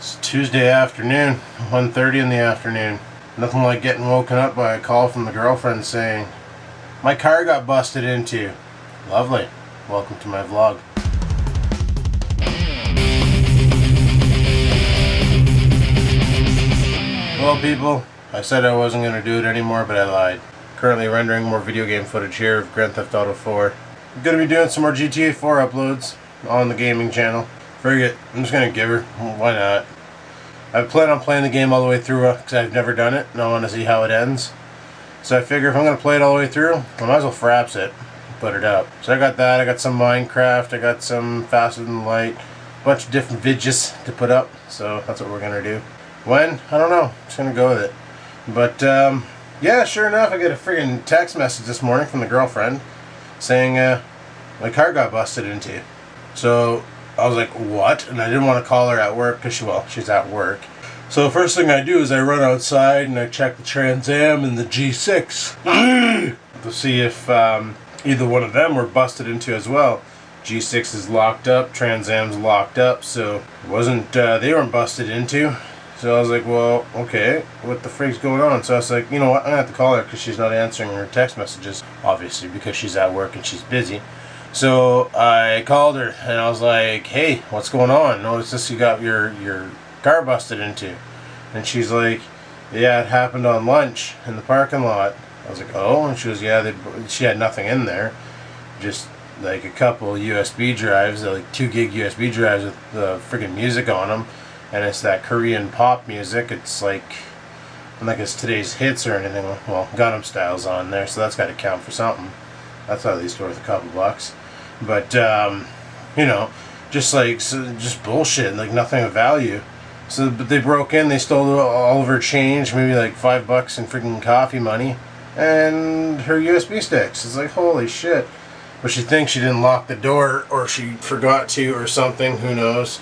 It's Tuesday afternoon, 1:30 in the afternoon. Nothing like getting woken up by a call from the girlfriend saying, "My car got busted into." Lovely. Welcome to my vlog. Well people, I said I wasn't going to do it anymore, but I lied. Currently rendering more video game footage here of Grand Theft Auto 4. I'm going to be doing some more GTA 4 uploads on the gaming channel. Frig it, I'm just going to give her. Why not? I plan on playing the game all the way through because I've never done it and I want to see how it ends. So I figure if I'm going to play it all the way through, I might as well fraps it, put it up. So I got that, I got some Minecraft, I got some Faster Than Light, a bunch of different vidges to put up. So that's what we're going to do. When? I don't know. Just going to go with it. But yeah, sure enough, I get a friggin' text message this morning from the girlfriend saying my car got busted into. So I was like, what? And I didn't want to call her at work because she's at work. So the first thing I do is I run outside and I check the Trans Am and the G6 to see if either one of them were busted into as well. G6 is locked up, Trans Am's locked up, so it wasn't they weren't busted into. So I was like, well, okay, what the frig's going on? So I was like, you know what, I'm going to have to call her because she's not answering her text messages, obviously, because she's at work and she's busy. So I called her and I was like, hey, what's going on? Notice this, you got your car busted into. And she's like, yeah, it happened on lunch in the parking lot. I was like, oh, and she was, yeah, she had nothing in there. Just like a couple USB drives, like 2 gig USB drives with the friggin' music on them. And it's that Korean pop music. It's like it's today's hits or anything. Well, Gangnam Style's on there, so that's got to count for something. That's at least worth a couple bucks. But you know, just bullshit, like nothing of value. So, but they broke in, they stole all of her change, maybe like $5 in freaking coffee money, and her USB sticks. It's like, holy shit. But she thinks she didn't lock the door, or she forgot to, or something. Who knows?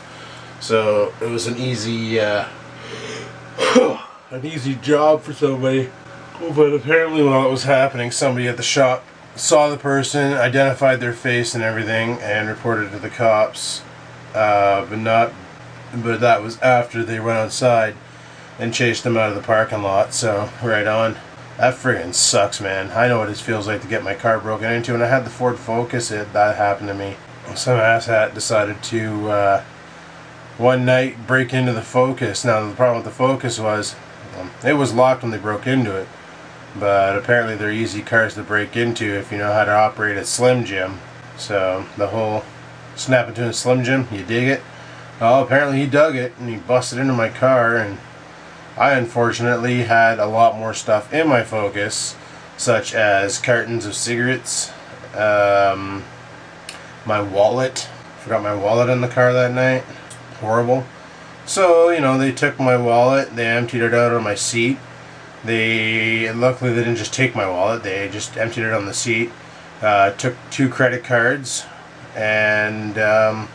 So it was an easy job for somebody. But apparently while it was happening, somebody at the shop saw the person, identified their face and everything, and reported to the cops. But that was after they went outside and chased them out of the parking lot. So right on. That friggin' sucks, man. I know what it feels like to get my car broken into. And I had the Ford Focus. That happened to me. Some asshat decided to one night break into the Focus. Now the problem with the Focus was it was locked when they broke into it, but apparently they're easy cars to break into if you know how to operate a Slim Jim. So the whole snap into a Slim Jim, you dig it? Well, apparently he dug it and he busted into my car, and I unfortunately had a lot more stuff in my Focus, such as cartons of cigarettes, my wallet. Forgot my wallet in the car that night. Horrible. So, you know, they took my wallet, they emptied it out on my seat. Luckily they didn't just take my wallet, they just emptied it on the seat. Took 2 credit cards, and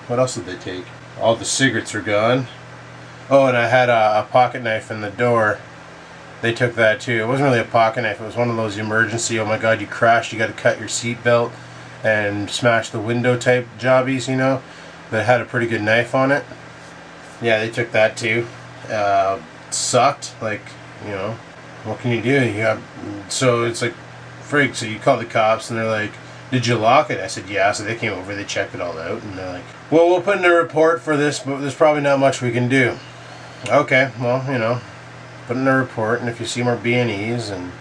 what else did they take? All the cigarettes are gone. Oh, and I had a pocket knife in the door. They took that too. It wasn't really a pocket knife, it was one of those emergency, oh my god, you crashed, you gotta cut your seat belt and smash the window type jobbies, you know, that had a pretty good knife on it. Yeah, they took that too. Sucked. Like, you know, what can you do? So it's like, frig. So you call the cops and they're like, "Did you lock it?" I said, "Yeah." So they came over, they checked it all out, and they're like, "Well, we'll put in a report for this, but there's probably not much we can do." Okay, well, you know, put in a report, and if you see more B&Es, and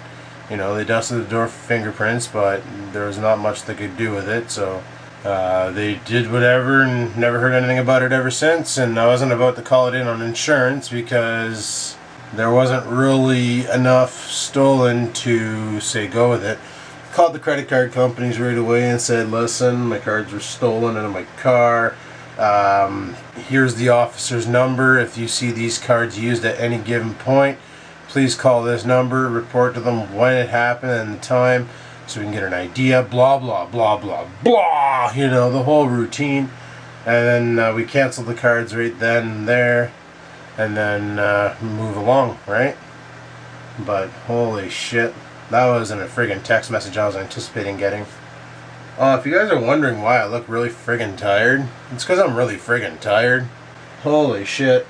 you know, they dusted the door for fingerprints, but there was not much they could do with it, so. They did whatever and never heard anything about it ever since, and I wasn't about to call it in on insurance because there wasn't really enough stolen to say go with it. Called the credit card companies right away and said, listen, my cards were stolen out of my car. Here's the officer's number. If you see these cards used at any given point, please call this number, report to them when it happened and the time, so we can get an idea, blah, blah, blah, blah, blah, you know, the whole routine. And then we canceled the cards right then and there, and then move along, right? But holy shit, that wasn't a friggin' text message I was anticipating getting. If you guys are wondering why I look really friggin' tired, it's because I'm really friggin' tired. Holy shit.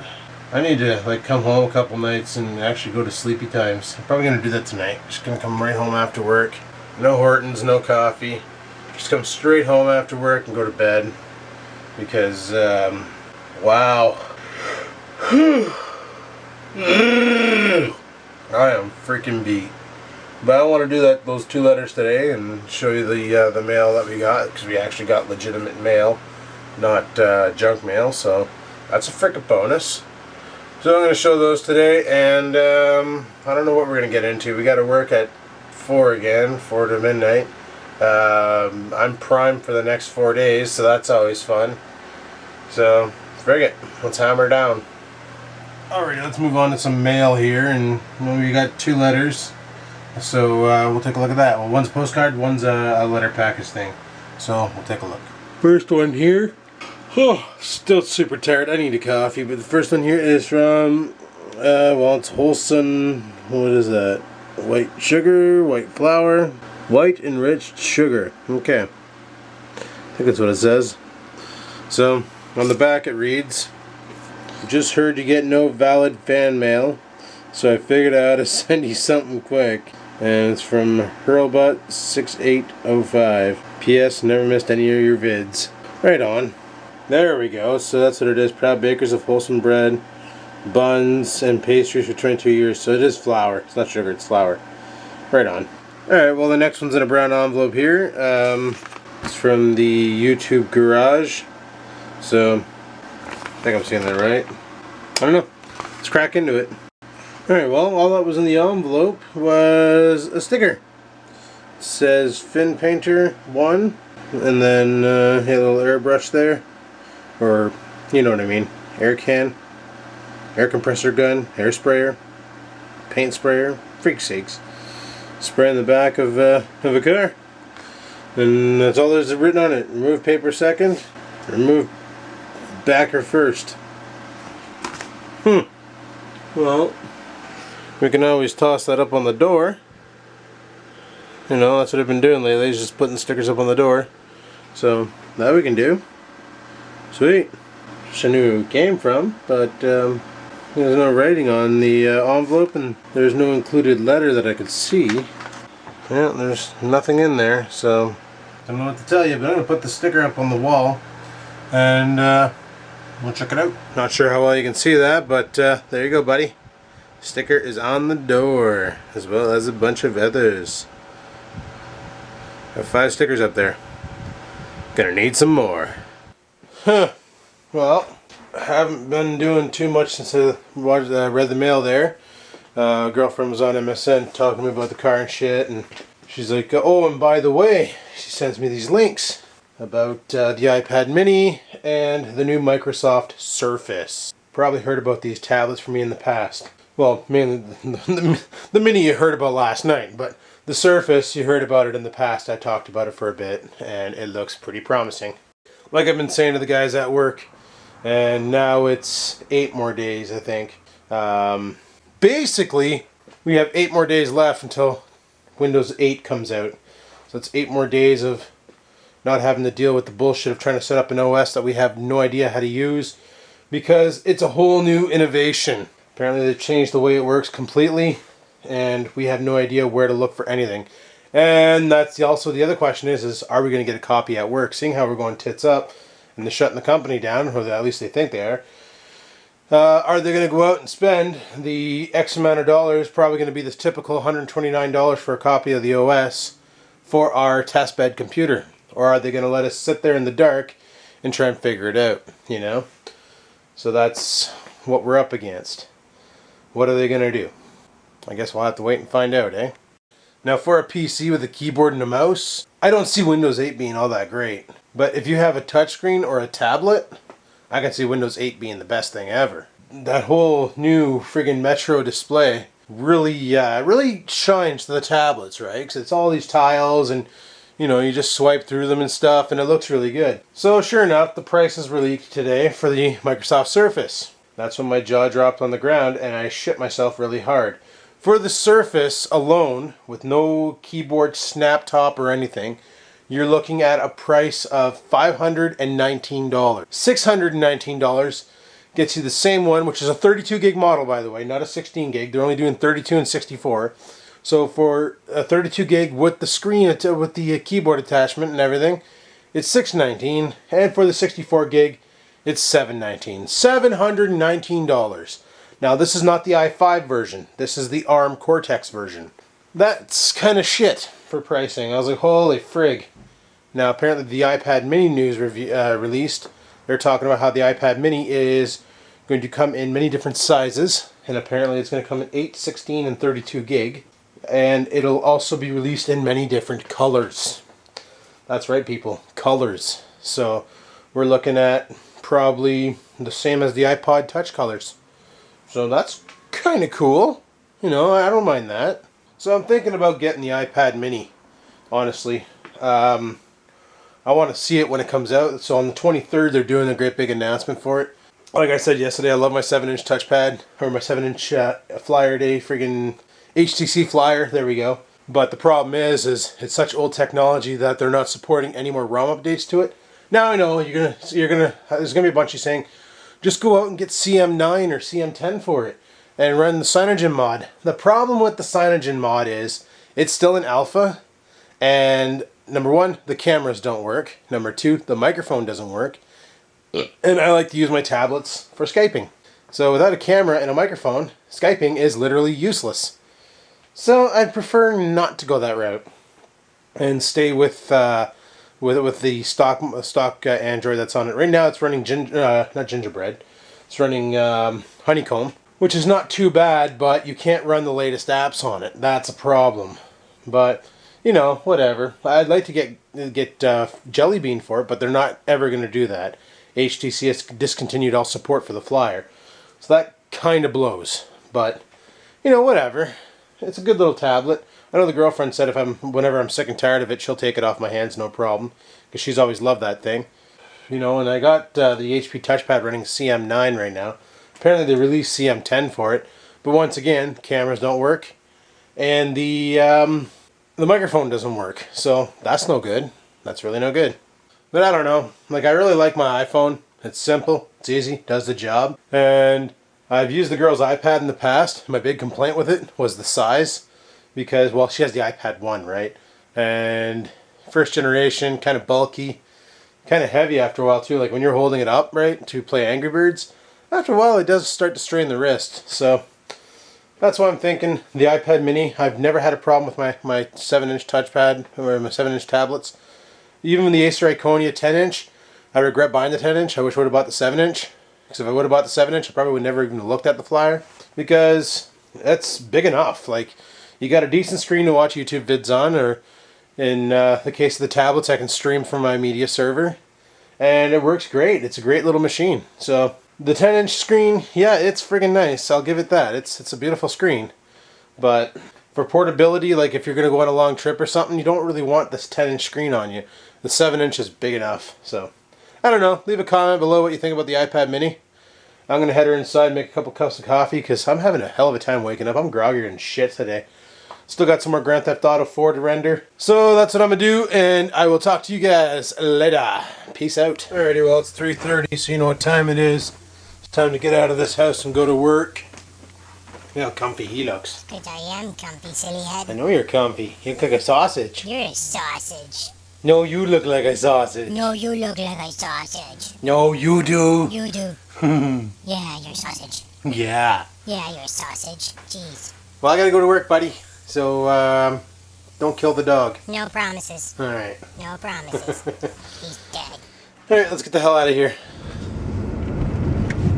I need to like come home a couple nights and actually go to sleepy times. I'm probably gonna do that tonight. Just gonna come right home after work. No Hortons, no coffee. Just come straight home after work and go to bed. Because, wow. I am freaking beat. But I want to do those 2 letters today and show you the mail that we got, because we actually got legitimate mail, not junk mail. So that's a frickin' bonus. So I'm going to show those today, and I don't know what we're going to get into. We got to work at 4 again, 4 to midnight. I'm primed for the next 4 days, so that's always fun. So, frig it. Let's hammer down. Alright, let's move on to some mail here, and we got 2 letters. So we'll take a look at that. Well, one's a postcard, one's a letter package thing. So we'll take a look. First one here. Oh, still super tired. I need a coffee, but the first one here is from, well, it's wholesome. What is that? White sugar, white flour, white enriched sugar. Okay. I think that's what it says. So on the back it reads, "Just heard you get no valid fan mail, so I figured out how to send you something quick." And it's from Hurlbutt6805. P.S. Never missed any of your vids. Right on. There we go. So that's what it is. Proud bakers of wholesome bread, buns, and pastries for 22 years. So it is flour. It's not sugar, it's flour. Right on. Alright, well the next one's in a brown envelope here. It's from the YouTube garage. So, I think I'm saying that right. I don't know. Let's crack into it. Alright, well, all that was in the envelope was a sticker. It says Fin Painter 1, and then a little airbrush there. Or, you know what I mean. Air can, air compressor gun, hair sprayer, paint sprayer, freak sakes. Spray in the back of a car. And that's all there's written on it. Remove paper second, remove backer first. Well, we can always toss that up on the door. You know, that's what I've been doing lately, is just putting stickers up on the door. So, that we can do. Sweet. Just I knew who it came from, but there's no writing on the envelope, and there's no included letter that I could see. Yeah, there's nothing in there, so I don't know what to tell you, but I'm going to put the sticker up on the wall, and we'll check it out. Not sure how well you can see that, but there you go, buddy. Sticker is on the door, as well as a bunch of others. Got 5 stickers up there. Gonna need some more. Huh. Well, I haven't been doing too much since I read the mail there. Girlfriend was on MSN talking to me about the car and shit, and she's like, oh, and by the way, she sends me these links about the iPad mini and the new Microsoft Surface. Probably heard about these tablets from me in the past. Well, mainly the mini you heard about last night, but the Surface, you heard about it in the past. I talked about it for a bit, and it looks pretty promising. Like I've been saying to the guys at work, and now it's 8 more days, I think. Basically, we have 8 more days left until Windows 8 comes out. So it's 8 more days of not having to deal with the bullshit of trying to set up an OS that we have no idea how to use, because it's a whole new innovation. Apparently they've changed the way it works completely, and we have no idea where to look for anything. And that's also the other question is are we going to get a copy at work? Seeing how we're going tits up and they're shutting the company down, or at least they think they are they going to go out and spend the X amount of dollars, probably going to be this typical $129 for a copy of the OS for our testbed computer? Or are they going to let us sit there in the dark and try and figure it out, you know? So that's what we're up against. What are they going to do? I guess we'll have to wait and find out, eh? Now for a PC with a keyboard and a mouse, I don't see Windows 8 being all that great. But if you have a touchscreen or a tablet, I can see Windows 8 being the best thing ever. That whole new friggin' Metro display really shines to the tablets, right? Because it's all these tiles and, you know, you just swipe through them and stuff, and it looks really good. So sure enough, the prices were leaked today for the Microsoft Surface. That's when my jaw dropped on the ground and I shit myself really hard. For the Surface alone, with no keyboard snap top or anything, you're looking at a price of $519. $619 gets you the same one, which is a 32 gig model, by the way, not a 16 gig. They're only doing 32 and 64. So for a 32 gig with the screen, with the keyboard attachment and everything, it's $619, and for the 64 gig, it's $719. $719. Now this is not the i5 version. This is the ARM Cortex version. That's kind of shit for pricing. I was like, holy frig. Now apparently the iPad mini news released. They're talking about how the iPad mini is going to come in many different sizes, and apparently it's going to come in 8, 16, and 32 gig. And it'll also be released in many different colors. That's right, people, colors. So we're looking at probably the same as the iPod Touch colors. So that's kind of cool. You know, I don't mind that. So I'm thinking about getting the iPad mini, honestly. I want to see it when it comes out. So on the 23rd, they're doing a great big announcement for it. Like I said yesterday, I love my 7-inch touchpad, or my 7-inch Flyer Day friggin' HTC Flyer. There we go. But the problem is it's such old technology that they're not supporting any more ROM updates to it. Now I know there's gonna be a bunch of saying, just go out and get CM9 or CM10 for it and run the Cyanogen mod. The problem with the Cyanogen mod is it's still in alpha, and number one, the cameras don't work. Number two, the microphone doesn't work. And I like to use my tablets for Skyping. So without a camera and a microphone, Skyping is literally useless. So I'd prefer not to go that route and stay with the stock Android that's on it. Right now it's running not gingerbread. It's running honeycomb, which is not too bad, but you can't run the latest apps on it. That's a problem. But you know, whatever. I'd like to get Jelly Bean for it, but they're not ever going to do that. HTC has discontinued all support for the Flyer, so that kind of blows. But you know, whatever. It's a good little tablet. I know the girlfriend said whenever I'm sick and tired of it, she'll take it off my hands, no problem, because she's always loved that thing. You know, and I got the HP touchpad running CM9 right now. Apparently they released CM10 for it, but once again, cameras don't work, and the microphone doesn't work. So that's no good. That's really no good. But I don't know. Like, I really like my iPhone. It's simple. It's easy. Does the job. And I've used the girl's iPad in the past. My big complaint with it was the size. Because, well, she has the iPad 1, right? And first generation, kind of bulky. Kind of heavy after a while, too. Like, when you're holding it up, right, to play Angry Birds, after a while it does start to strain the wrist. So that's why I'm thinking the iPad mini. I've never had a problem with my 7-inch touchpad or my 7-inch tablets. Even the Acer Iconia 10-inch, I regret buying the 10-inch. I wish I would have bought the 7-inch. Because if I would have bought the 7-inch, I probably would never even looked at the Flyer. Because that's big enough. Like, you got a decent screen to watch YouTube vids on, or in the case of the tablets, I can stream from my media server. And it works great. It's a great little machine. So the 10-inch screen, yeah, it's friggin' nice. I'll give it that. It's a beautiful screen. But for portability, like if you're going to go on a long trip or something, you don't really want this 10-inch screen on you. The 7-inch is big enough. So, I don't know. Leave a comment below what you think about the iPad mini. I'm going to head her inside and make a couple cups of coffee because I'm having a hell of a time waking up. I'm groggier than shit today. Still got some more Grand Theft Auto 4 to render. So that's what I'm going to do, and I will talk to you guys later. Peace out. Alrighty, well, it's 3:30, so you know what time it is. It's time to get out of this house and go to work. Look how comfy he looks. Because I am comfy, silly head. I know you're comfy. You look like a sausage. You're a sausage. No, you look like a sausage. No, you look like a sausage. No, you do. You do. Yeah, you're a sausage. Yeah. Yeah, you're a sausage. Jeez. Well, I gotta go to work, buddy. So, don't kill the dog. No promises. Alright. No promises. He's dead. Alright, let's get the hell out of here.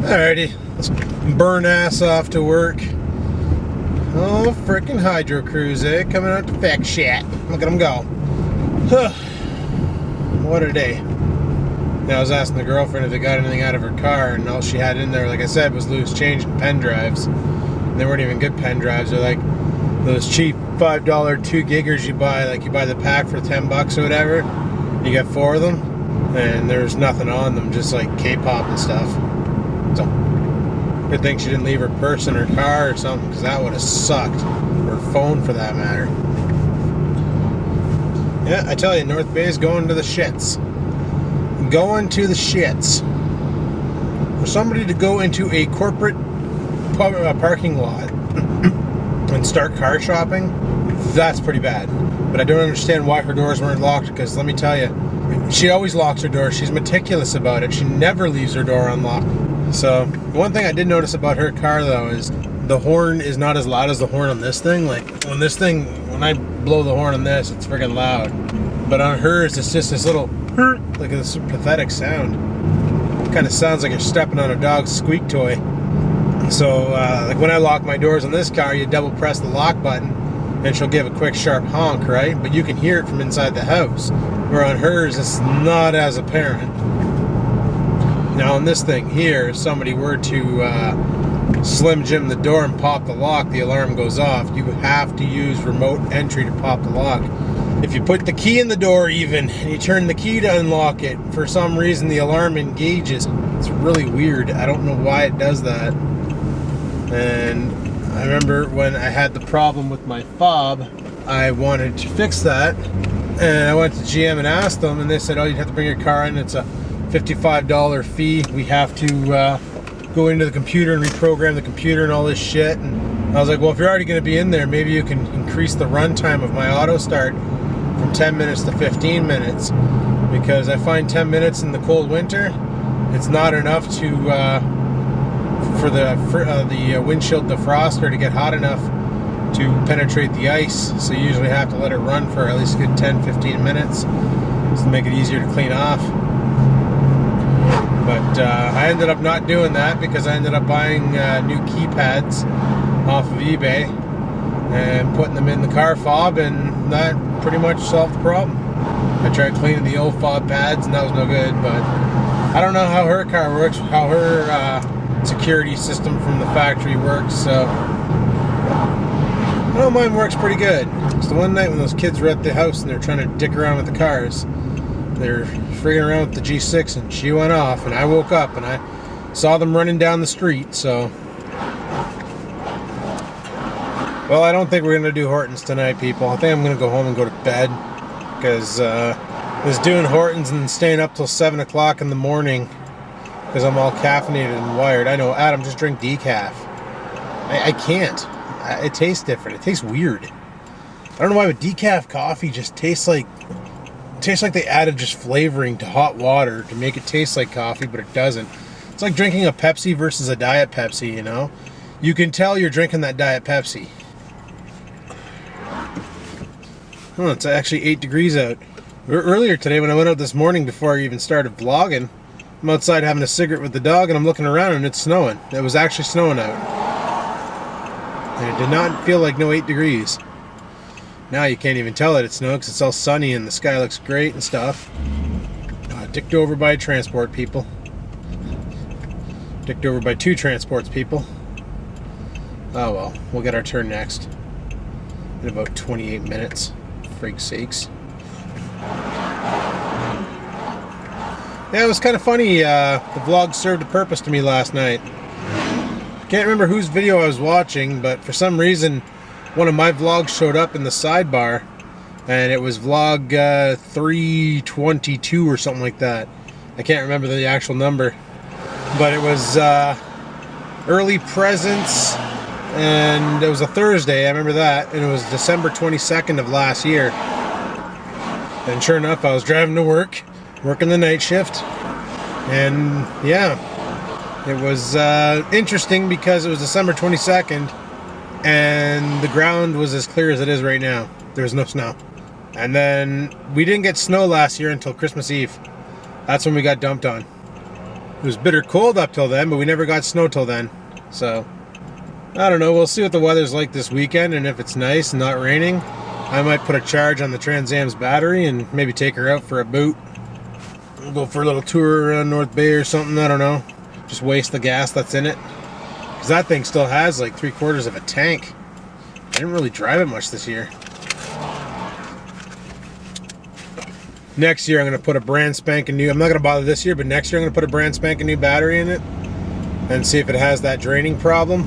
Alrighty. Let's burn ass off to work. Oh, frickin' Hydro Cruise, eh? Coming out to fix shit. Look at him go. What a day. Now, I was asking the girlfriend if they got anything out of her car, and all she had in there, like I said, was loose change and pen drives. And they weren't even good pen drives. They're like those cheap $5 2 giggers you buy. Like you buy the pack for $10 or whatever. You get 4 of them, and there's nothing on them, just like K-pop and stuff. So, good thing she didn't leave her purse in her car or something, because that would have sucked. Or her phone, for that matter. Yeah, I tell you, North Bay is going to the shits. Going to the shits. For somebody to go into a corporate parking lot and start car shopping, that's pretty bad. But I don't understand why her doors weren't locked, because let me tell you, she always locks her door. She's meticulous about it. She never leaves her door unlocked. So, one thing I did notice about her car, though, is the horn is not as loud as the horn on this thing. Like, when I blow the horn on this, it's freaking loud. But on hers, it's just this little, like this pathetic sound. It kind of sounds like you're stepping on a dog's squeak toy. So, like when I lock my doors on this car, you double press the lock button, and she'll give a quick sharp honk, right? But you can hear it from inside the house. Where on hers, it's not as apparent. Now on this thing here, if somebody were to Slim Jim the door and pop the lock, the alarm goes off. You have to use remote entry to pop the lock. If you put the key in the door even, and you turn the key to unlock it, for some reason the alarm engages. It's really weird. I don't know why it does that. And I remember when I had the problem with my fob, I wanted to fix that. And I went to GM and asked them, and they said, oh, you'd have to bring your car in. It's a $55 fee. We have to go into the computer and reprogram the computer and all this shit. And I was like, well, if you're already going to be in there, maybe you can increase the runtime of my auto start from 10 minutes to 15 minutes. Because I find 10 minutes in the cold winter, it's not enough to for the windshield defroster to get hot enough to penetrate the ice. So you usually have to let it run for at least a good 10-15 minutes just to make it easier to clean off. But I ended up not doing that because I ended up buying new keypads off of eBay and putting them in the car fob, and that pretty much solved the problem. I tried cleaning the old fob pads and that was no good, but I don't know how her car works, how her security system from the factory works, so I know mine works pretty good. It's the one night when those kids were at the house and they're trying to dick around with the cars. They're frigging around with the G6 and she went off, and I woke up and I saw them running down the street, so. Well, I don't think we're going to do Hortons tonight, people. I think I'm going to go home and go to bed, because I was doing Hortons and staying up till 7 o'clock in the morning because I'm all caffeinated and wired. I know, Adam, just drink decaf. I can't. It tastes different. It tastes weird. I don't know why, but decaf coffee just tastes like they added just flavoring to hot water to make it taste like coffee, but it doesn't. It's like drinking a Pepsi versus a Diet Pepsi, you know? You can tell you're drinking that Diet Pepsi. Oh, it's actually 8 degrees out. Earlier today when I went out this morning before I even started vlogging, I'm outside having a cigarette with the dog and I'm looking around and it's snowing. It was actually snowing out. And it did not feel like no 8 degrees. Now you can't even tell that it's snow because it's all sunny and the sky looks great and stuff. Dicked over by transport people. Dicked over by 2 transports people. Oh well, we'll get our turn next. In about 28 minutes. Frig's sakes. Yeah, it was kind of funny. The vlog served a purpose to me last night. Can't remember whose video I was watching, but for some reason one of my vlogs showed up in the sidebar, and it was vlog 322 or something like that. I can't remember the actual number, but it was early presents, and it was a Thursday, I remember that, and it was December 22nd of last year. And sure enough, I was driving to work, working the night shift, and yeah, it was interesting because it was December 22nd, and the ground was as clear as it is right now. There was no snow. And then we didn't get snow last year until Christmas Eve. That's when we got dumped on. It was bitter cold up till then, but we never got snow till then. So, I don't know. We'll see what the weather's like this weekend, and if it's nice and not raining, I might put a charge on the Trans Am's battery and maybe take her out for a boot. We'll go for a little tour around North Bay or something, I don't know. Just waste the gas that's in it. Because that thing still has like 3/4 of a tank. I didn't really drive it much this year. Next year I'm going to put a brand spanking new, I'm not going to bother this year, but next year I'm going to put a brand spanking new battery in it and see if it has that draining problem.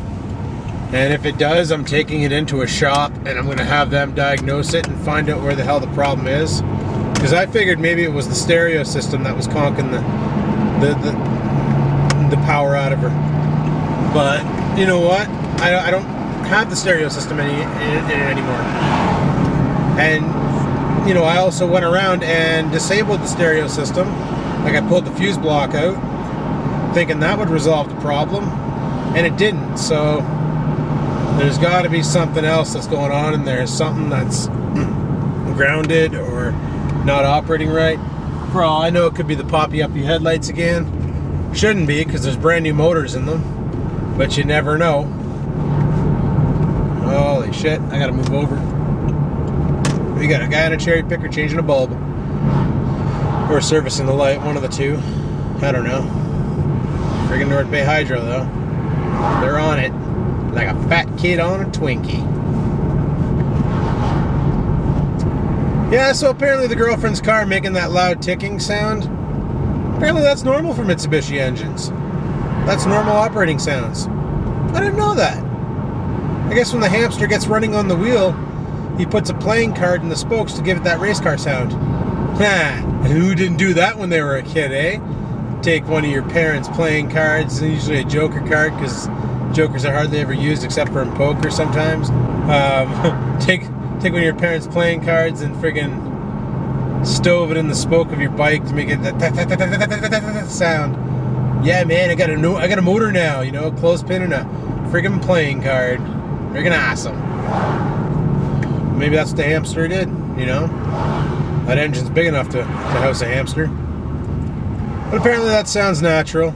And if it does, I'm taking it into a shop and I'm going to have them diagnose it and find out where the hell the problem is. Because I figured maybe it was the stereo system that was conking the the power out of her. But you know what? I don't have the stereo system in it anymore. And you know, I also went around and disabled the stereo system. Like, I pulled the fuse block out, thinking that would resolve the problem, and it didn't. So there's got to be something else that's going on in there. Something that's grounded or not operating right. For all I know, it could be the poppy-uppy headlights again. Shouldn't be, because there's brand new motors in them. But you never know. Holy shit, I gotta move over. We got a guy on a cherry picker changing a bulb. Or servicing the light, one of the two. I don't know. Friggin' North Bay Hydro, though. They're on it. Like a fat kid on a Twinkie. Yeah, so apparently the girlfriend's car making that loud ticking sound. Apparently that's normal for Mitsubishi engines. That's normal operating sounds. I didn't know that. I guess when the hamster gets running on the wheel, he puts a playing card in the spokes to give it that race car sound. Who didn't do that when they were a kid, eh? Take one of your parents' playing cards, usually a joker card, because jokers are hardly ever used except for in poker sometimes. Take one of your parents' playing cards and friggin' stove it in the spoke of your bike to make it that sound. Yeah, man, I got a motor now, you know, clothespin and a friggin' playing card. Friggin' awesome. Maybe that's what the hamster did, you know? That engine's big enough to house a hamster. But apparently that sounds natural.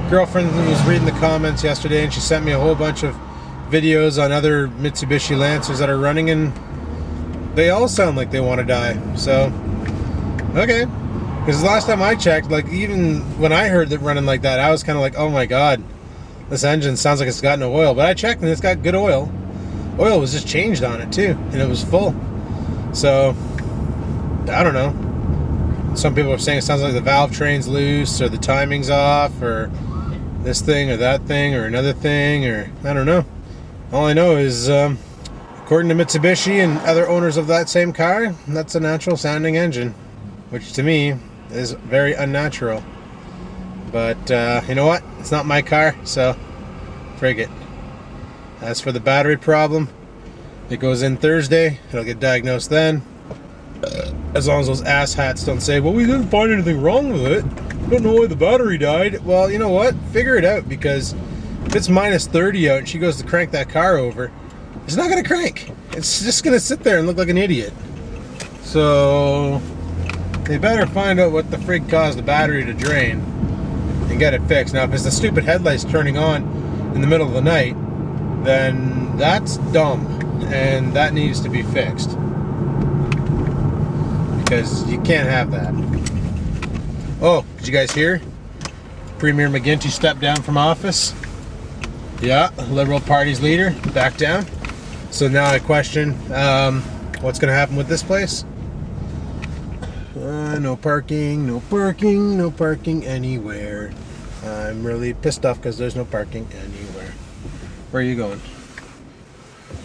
Girlfriend was reading the comments yesterday and she sent me a whole bunch of videos on other Mitsubishi Lancers that are running, and they all sound like they want to die. So, okay. Because the last time I checked, like, even when I heard it running like that, I was kind of like, oh my god, this engine sounds like it's got no oil. But I checked and it's got good oil. Oil was just changed on it too, and it was full. So, I don't know. Some people are saying it sounds like the valve train's loose, or the timing's off, or this thing or that thing or another thing, or I don't know. All I know is, according to Mitsubishi and other owners of that same car, that's a natural sounding engine, which to me is very unnatural. But you know what? It's not my car, so frig it. As for the battery problem, it goes in Thursday. It'll get diagnosed then. As long as those asshats don't say, well, we didn't find anything wrong with it. Don't know why the battery died. Well, you know what? Figure it out, because if it's minus 30 out and she goes to crank that car over, it's not going to crank. It's just going to sit there and look like an idiot. So they better find out what the frig caused the battery to drain and get it fixed. Now, if it's the stupid headlights turning on in the middle of the night, then that's dumb, and that needs to be fixed. Because you can't have that. Oh, did you guys hear? Premier McGinty stepped down from office. Yeah, Liberal Party's leader back down. So now I question what's going to happen with this place. No parking, no parking, no parking anywhere. I'm really pissed off because there's no parking anywhere. Where are you going?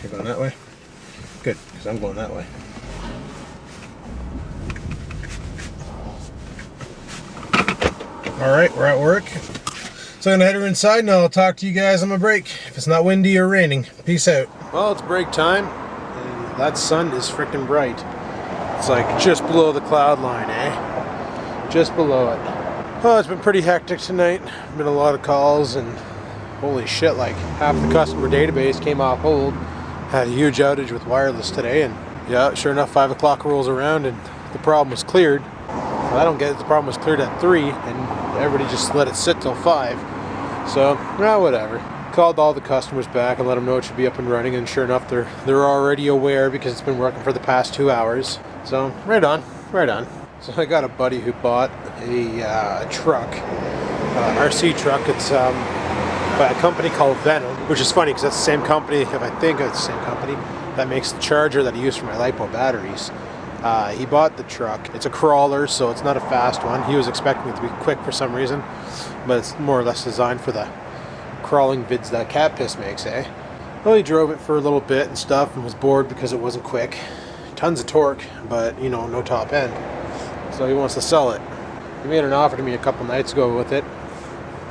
You're going that way? Good, because I'm going that way. Alright, we're at work. So I'm going to head her inside and I'll talk to you guys on my break, if it's not windy or raining. Peace out. Well, it's break time, and that sun is freaking bright. It's like just below the cloud line, eh? Just below it. Oh, it's been pretty hectic tonight. Been a lot of calls, and holy shit, like half the customer database came off hold. Had a huge outage with wireless today, and yeah, sure enough, 5 o'clock rolls around and the problem was cleared. Well, I don't get it. The problem was cleared at 3, and everybody just let it sit till 5. So, well, whatever. Called all the customers back and let them know it should be up and running, and sure enough, they're already aware because it's been working for the past 2 hours. So, right on, right on. So I got a buddy who bought a truck, RC truck. It's by a company called Venom, which is funny because that's the same company, if I think it's the same company, that makes the charger that I use for my LiPo batteries. He bought the truck. It's a crawler, so it's not a fast one. He was expecting it to be quick for some reason, but it's more or less designed for the crawling vids that cat piss makes, eh? Well, he drove it for a little bit and stuff and was bored because it wasn't quick. Tons of torque, but, you know, no top end. So he wants to sell it. He made an offer to me a couple nights ago with it,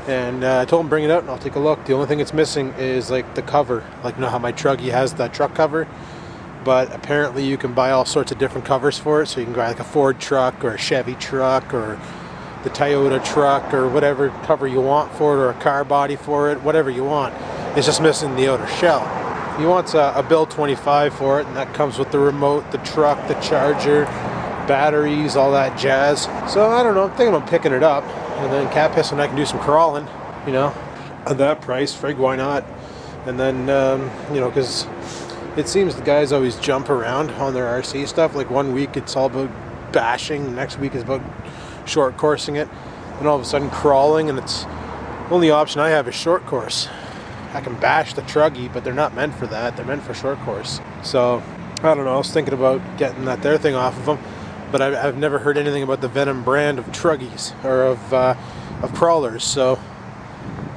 And I told him bring it out and I'll take a look. The only thing it's missing is like the cover. Like, you know how my Truggy has that truck cover? But apparently you can buy all sorts of different covers for it. So you can buy like a Ford truck or a Chevy truck or the Toyota truck or whatever cover you want for it, or a car body for it, whatever you want. It's just missing the outer shell. He wants a bill 25 for it, and that comes with the remote, the truck, the charger, batteries, all that jazz. So I don't know, I'm thinking about picking it up, and then cat piss and I can do some crawling, you know, at that price. Frig, why not? And then, you know, because it seems the guys always jump around on their RC stuff. Like 1 week it's all about bashing, the next week is about short coursing it, and all of a sudden crawling, and it's the only option I have is short course. I can bash the Truggy, but they're not meant for that. They're meant for short course. So I don't know, I was thinking about getting that there thing off of them, but I've never heard anything about the Venom brand of Truggies or of crawlers. So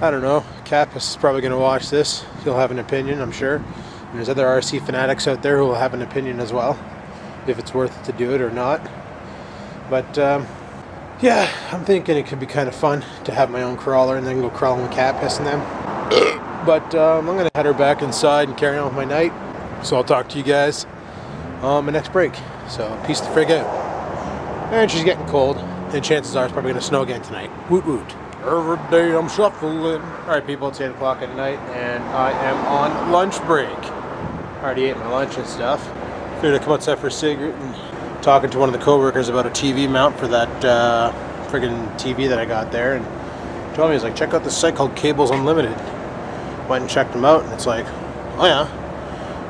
I don't know. Capus is probably going to watch this. He'll have an opinion, I'm sure. And there's other RC fanatics out there who will have an opinion as well, if it's worth it to do it or not. But yeah, I'm thinking it could be kind of fun to have my own crawler and then go crawling with cat piss and them. But I'm going to head her back inside and carry on with my night. So I'll talk to you guys on my next break. So peace the frig out. And she's getting cold, and chances are it's probably going to snow again tonight. Woot woot. Every day I'm shuffling. Alright people, it's 8 o'clock at night and I am on lunch break. Already ate my lunch and stuff. Figured I'd come outside for a cigarette and talking to one of the co-workers about a TV mount for that friggin' TV that I got there, and told me, he's like, check out this site called Cables Unlimited. Went and checked them out, and it's like, oh yeah,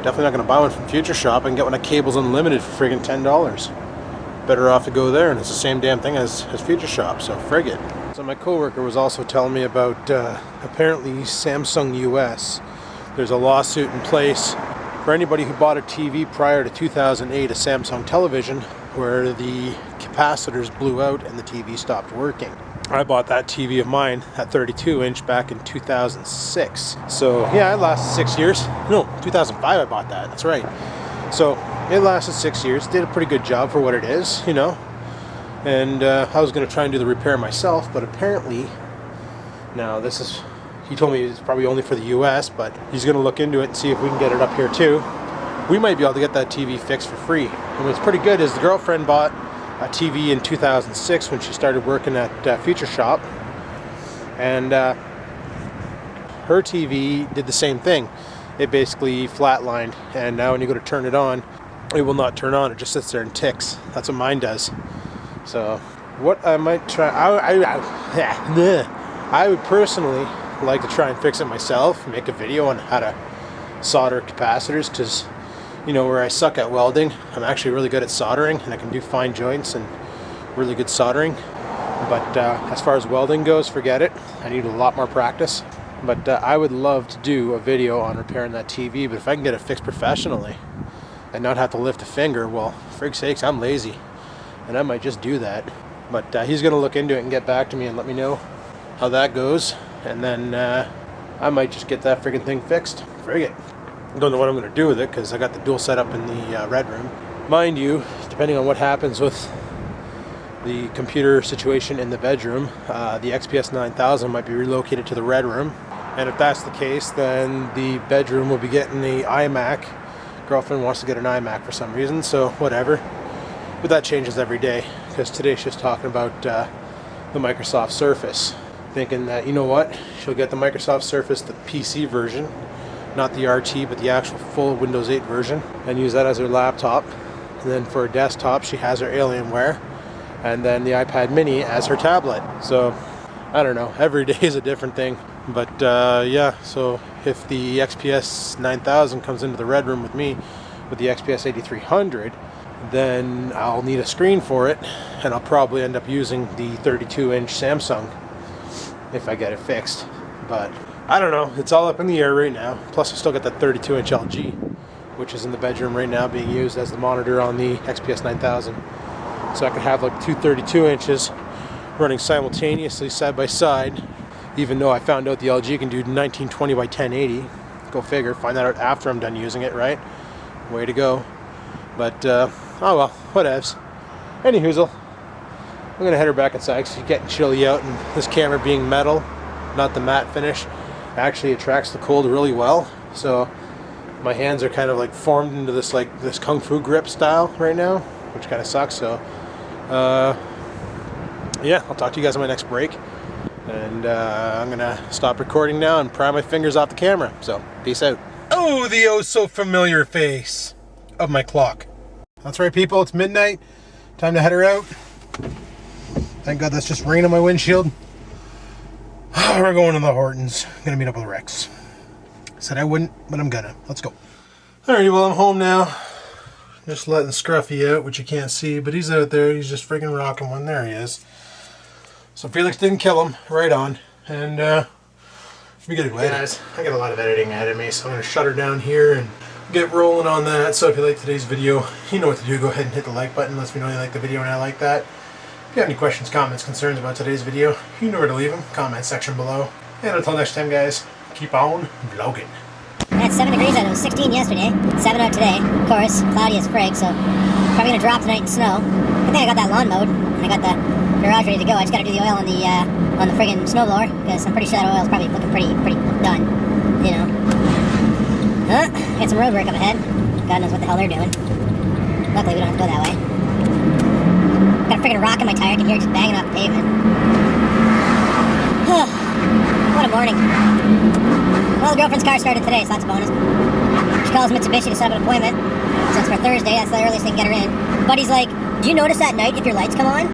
definitely not going to buy one from Future Shop. I can get one at Cables Unlimited for friggin' $10. Better off to go there, and it's the same damn thing as Future Shop, so frig it. So my coworker was also telling me about apparently Samsung US. There's a lawsuit in place for anybody who bought a TV prior to 2008, a Samsung television, where the capacitors blew out and the TV stopped working. I bought that TV of mine, that 32-inch, back in 2006. So yeah, it lasted 6 years. No, 2005 I bought that, that's right. So it lasted 6 years, did a pretty good job for what it is, you know. And I was going to try and do the repair myself, but apparently, now this is, he told me it's probably only for the US, but he's going to look into it and see if we can get it up here too. We might be able to get that TV fixed for free. And what's pretty good is the girlfriend bought a TV in 2006 when she started working at Future Shop, and her TV did the same thing. It basically flatlined, and now when you go to turn it on, it will not turn on. It just sits there and ticks. That's what mine does. So what I might try, I would personally like to try and fix it myself, make a video on how to solder capacitors, because you know, where I suck at welding, I'm actually really good at soldering, and I can do fine joints and really good soldering. But as far as welding goes, forget it. I need a lot more practice. But I would love to do a video on repairing that TV, but if I can get it fixed professionally and not have to lift a finger, well, frig sakes, I'm lazy. And I might just do that. But he's going to look into it and get back to me and let me know how that goes. And then I might just get that friggin' thing fixed. Frig it. Don't know what I'm going to do with it, because I got the dual setup in the red room. Mind you, depending on what happens with the computer situation in the bedroom, the XPS 9000 might be relocated to the red room. And if that's the case, then the bedroom will be getting the iMac. Girlfriend wants to get an iMac for some reason, so whatever. But that changes every day, because today she's talking about the Microsoft Surface. Thinking that, you know what, she'll get the Microsoft Surface, the PC version, not the RT, but the actual full Windows 8 version, and use that as her laptop. And then for her desktop, she has her Alienware, and then the iPad mini as her tablet. So I don't know, every day is a different thing. But yeah, so if the XPS 9000 comes into the red room with me with the XPS 8300, then I'll need a screen for it, and I'll probably end up using the 32-inch Samsung if I get it fixed. But I don't know, it's all up in the air right now. Plus I still got that 32-inch LG, which is in the bedroom right now being used as the monitor on the XPS 9000. So I could have like two 32 inches running simultaneously side by side, even though I found out the LG can do 1920 by 1080. Go figure, find that out after I'm done using it, right? Way to go. But oh well, whatevs. Anyhoozle, I'm gonna head her back inside because she's getting chilly out, and this camera being metal, not the matte finish. Actually attracts the cold really well. So my hands are kind of like formed into this this kung fu grip style right now, which kind of sucks. So yeah, I'll talk to you guys on my next break. And I'm gonna stop recording now and pry my fingers off the camera. So peace out. Oh, the oh so familiar face of my clock. That's right, people, it's midnight. Time to head her out. Thank God that's just rain on my windshield. We're going to the Hortons. Gonna meet up with Rex. Said I wouldn't, but I'm gonna. Let's go. Alrighty, well, I'm home now. Just letting Scruffy out, which you can't see, but he's out there. He's just freaking rocking one. There he is. So Felix didn't kill him. Right on. And we get it. Hey guys, I got a lot of editing ahead of me, so I'm gonna shut her down here and get rolling on that. So if you like today's video, you know what to do. Go ahead and hit the like button. Let me know you like the video and I like that. If you have any questions, comments, concerns about today's video, you know where to leave them. Comment section below. And until next time, guys, keep on vlogging. It's 7 degrees out. It was 16 yesterday. 7 out today. Of course, cloudy as frig, so probably gonna drop tonight in snow. I think I got that lawn mowed and I got the garage ready to go. I just gotta do the oil on the friggin' snowblower because I'm pretty sure that oil's probably looking pretty done. You know. Got some road work up ahead. God knows what the hell they're doing. Luckily, we don't have to go that way. Got a friggin' rock in my tire. I can hear it just banging off the pavement. What a morning. Well, the girlfriend's car started today, so that's a bonus. She calls Mitsubishi to set up an appointment. So it's for Thursday. That's the earliest they can get her in. Buddy's like, do you notice at night if your lights come on?